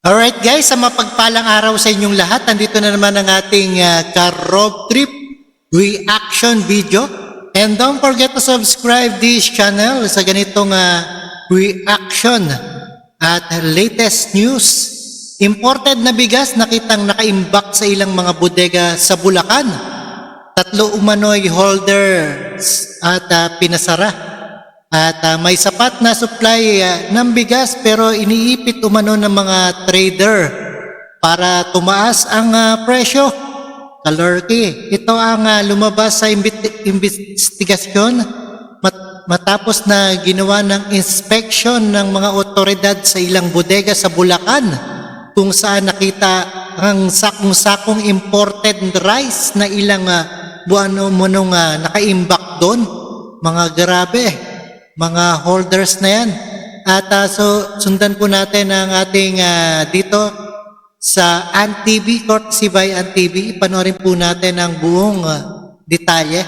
Alright guys, sa mapagpalang araw sa inyong lahat, nandito na naman ang ating car-road trip reaction video. And don't forget to subscribe this channel sa ganitong reaction at latest news. Imported na bigas nakitang nakaimbak sa ilang mga bodega sa Bulacan. 3 umano'y holders at pinasara. At may sapat na supply ng bigas pero iniipit umano ng mga trader para tumaas ang presyo. Kalorki, ito ang lumabas sa investigasyon matapos na ginawa ng inspection ng mga otoridad sa ilang bodega sa Bulacan kung saan nakita ang sakong-sakong imported rice na ilang buwan-umanong nakaimbak doon. Mga grabe. Mga holders na yan. At so sundan po natin ang ating dito sa ANTV, courtesy by ANTV. Panoorin po natin ang buong detalye.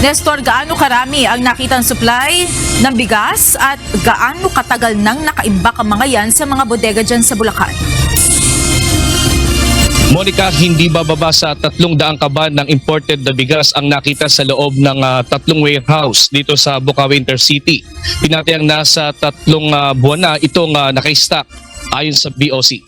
Nestor, gaano karami ang nakitang supply ng bigas at gaano katagal nang nakaimbak ang mga yan sa mga bodega dyan sa Bulacan? Monica, hindi bababa sa 300 kaban ng imported na bigas ang nakita sa loob ng 3 warehouse dito sa Bukawi Intercity. Tinatayang nasa 3 buwan na itong naka-stock ayon sa BOC.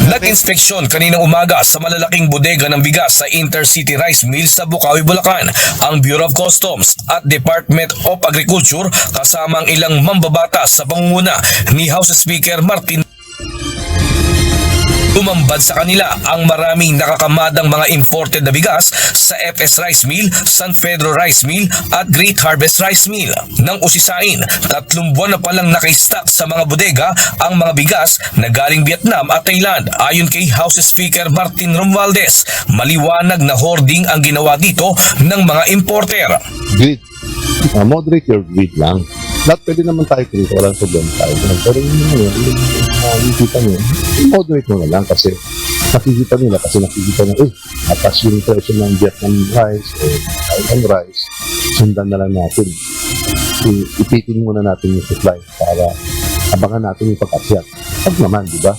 Nag-inspeksyon kaninang umaga sa malalaking bodega ng bigas sa Intercity Rice Mill sa Bukawi, Bulacan ang Bureau of Customs at Department of Agriculture kasama ang ilang mambabatas sa pangunguna ni House Speaker Martin. Umambad sa kanila ang maraming nakakamadang mga imported na bigas sa FS Rice Mill, San Pedro Rice Mill at Great Harvest Rice Mill. Nang usisain, 3 buwan na palang naka-stock sa mga bodega ang mga bigas na galing Vietnam at Thailand. Ayon kay House Speaker Martin Romualdez, maliwanag na hoarding ang ginawa dito ng mga importer. Greed. Moderate your greed lang. Lahat pwede naman tayo dito, walang problema tayo. Pero nakikita nyo, moderate mo na lang kasi nakikita nyo, atas yung presyo ng Vietnam rice o Thailand rice, sundan na lang natin. Ipitin muna natin yung supply para abangan natin yung pag-akyat. Pag naman, di ba?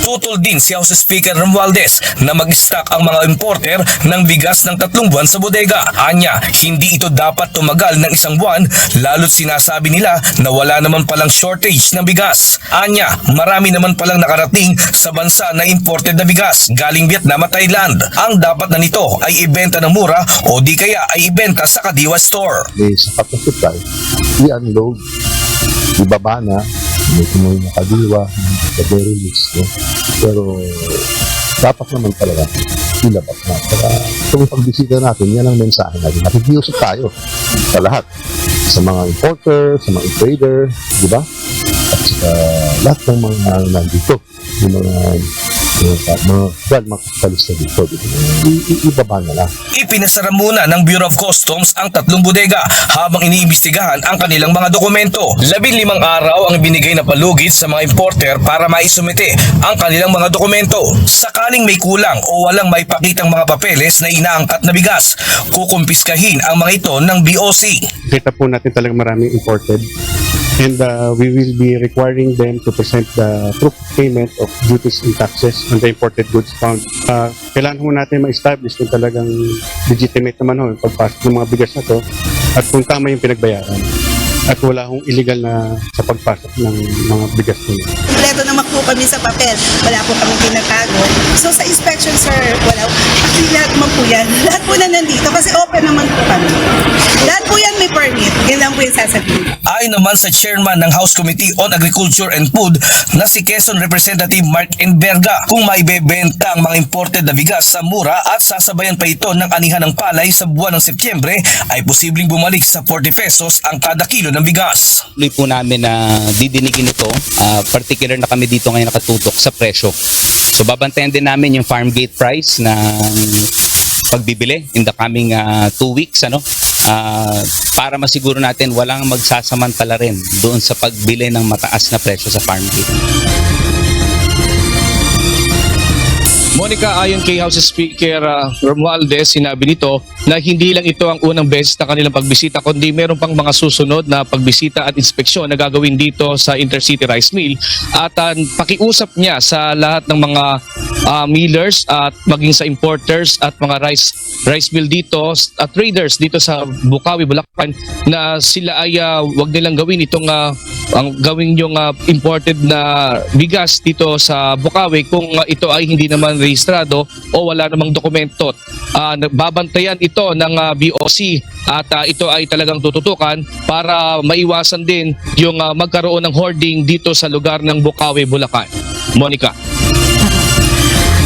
Tutol din si House Speaker Romualdez na mag-stock ang mga importer ng bigas ng 3 buwan sa bodega. Anya, hindi ito dapat tumagal ng 1 buwan lalo't sinasabi nila na wala naman palang shortage ng bigas. Anya, marami naman palang nakarating sa bansa na imported na bigas galing Vietnam at Thailand. Ang dapat na nito ay ibenta ng mura o di kaya ay ibenta sa Kadiwa Store. May sapat na supply, i-unload, ibaba na, may kumuhin na Kadiwa, the very least, no? Pero dapat naman talaga ilabas na. Para kung pagbisita natin, yan ang mensahe natin. Nakikiusap tayo sa lahat. Sa mga importer, sa mga trader, di ba? At sa lahat ng mga nandito. Yung mga kapitalista dito. Ibaba na lang. Ipinasara muna ng Bureau of Customs ang 3 bodega habang iniimbestigahan ang kanilang mga dokumento. 15 araw ang binigay na palugit sa mga importer para maisumite ang kanilang mga dokumento. Sakaling may kulang o walang maipakitang mga papeles na inaangkat na bigas, kukumpiskahin ang mga ito ng BOC. Kita po natin talagang maraming imported. And we will be requiring them to present the proof payment of duties and taxes on the imported goods found. Kailangan po natin ma-establish kung talagang legitimate naman yung pagpasok ng mga bigas na to at kung tama yung pinagbayaran at wala hong illegal na sa pagpasok ng mga bigas po. Kompleto naman po kami sa papel. Wala po kami tinatago. So sa inspection, sir, wala. Actually, lahat naman po yan. Lahat po na nandito kasi open naman po kami. Lahat po yan may permit. Yan lang po yung sasabihin. Ayon naman sa chairman ng House Committee on Agriculture and Food na si Quezon Representative Mark Enverga, kung maibebenta ang mga imported na bigas sa mura at sasabayan pa ito ng anihan ng palay sa buwan ng Setyembre, ay posibleng bumalik sa 40 pesos ang kada kilo ng bigas. Tuloy po namin na didinigin ito, particular na kami dito ngayon nakatutok sa presyo. So babantayan din namin yung farm gate price ng pagbibili in the coming 2 weeks, para masiguro natin walang magsasamantala rin doon sa pagbili ng mataas na presyo sa farm gate. Monica, ayon kay House Speaker Romualdez, sinabi nito na hindi lang ito ang unang beses na kanilang pagbisita, kundi meron pang mga susunod na pagbisita at inspeksyon na gagawin dito sa Intercity Rice Mill. At pakiusap niya sa lahat ng mga millers at maging sa importers at mga rice mill dito at traders dito sa Bukawi, Bulacan, na sila ay wag nilang gawin itong ang gawin yung imported na bigas dito sa Bukawi kung ito ay hindi naman rehistrado o wala namang dokumento. Babantayan ito ng BOC at ito ay talagang tututukan para maiwasan din yung magkaroon ng hoarding dito sa lugar ng Bukawi, Bulacan. Monica.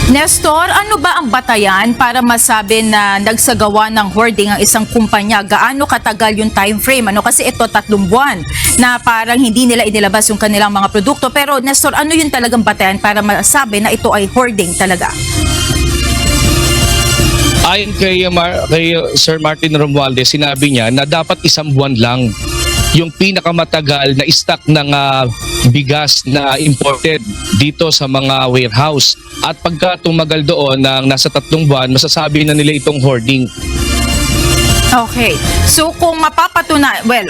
Nestor, ano ba ang batayan para masabi na nagsagawa ng hoarding ang isang kumpanya? Gaano katagal yung time frame? Kasi ito 3 buwan na parang hindi nila inilabas yung kanilang mga produkto. Pero Nestor, ano yung talagang batayan para masabi na ito ay hoarding talaga? Ayon kay Sir Martin Romualdez, sinabi niya na dapat 1 buwan lang yung pinakamatagal na stock ng bigas na imported dito sa mga warehouse. At pagka tumagal doon ng nasa 3 buwan, masasabi na nila itong hoarding. Okay. So kung mapapatunayan, well,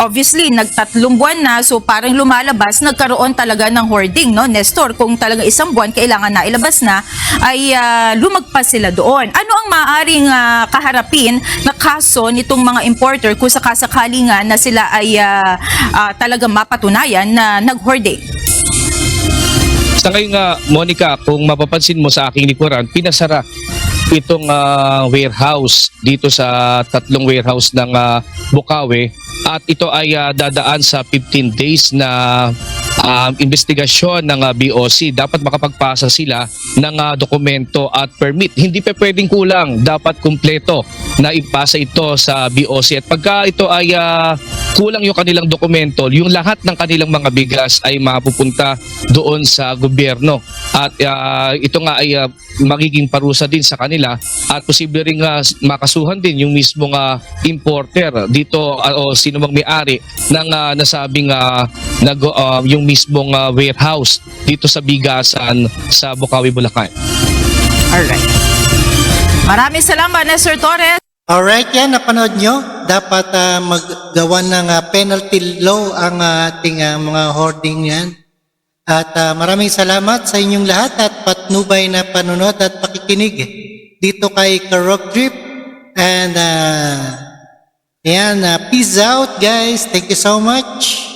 obviously nag-3 buwan na, so parang lumalabas, nagkaroon talaga ng hoarding, no? Nestor, kung talaga 1 buwan kailangan na ilabas na, ay lumagpas sila doon. Ano ang maaaring kaharapin na kaso nitong mga importer kung sakasakali nga na sila ay talagang mapatunayan na nag-hoarding? Sa ngayon nga, Monica, kung mapapansin mo sa aking likuran, pinasara itong warehouse dito sa 3 warehouse ng Bukawi at ito ay dadaan sa 15 days na investigasyon ng BOC. Dapat makapagpasa sila ng dokumento at permit. Hindi pa pwedeng kulang, dapat kumpleto na ipasa ito sa BOC. At pagka ito ay kulang yung kanilang dokumento, yung lahat ng kanilang mga bigas ay mapupunta doon sa gobyerno. At ito nga ay magiging parusa din sa kanila at posible rin makasuhan din yung mismong importer dito o sino mang may-ari ng nasabing yung mismong warehouse dito sa bigasan sa Bukawi, Bulacan. Alright. Maraming salamat, Nestor Torres. Alright, yan, napanood nyo. Dapat maggawa ng penalty law ang ating mga hoarding yan. At maraming salamat sa inyong lahat at patnubay na panunod at pakikinig dito kay Karog Trip. And peace out guys. Thank you so much.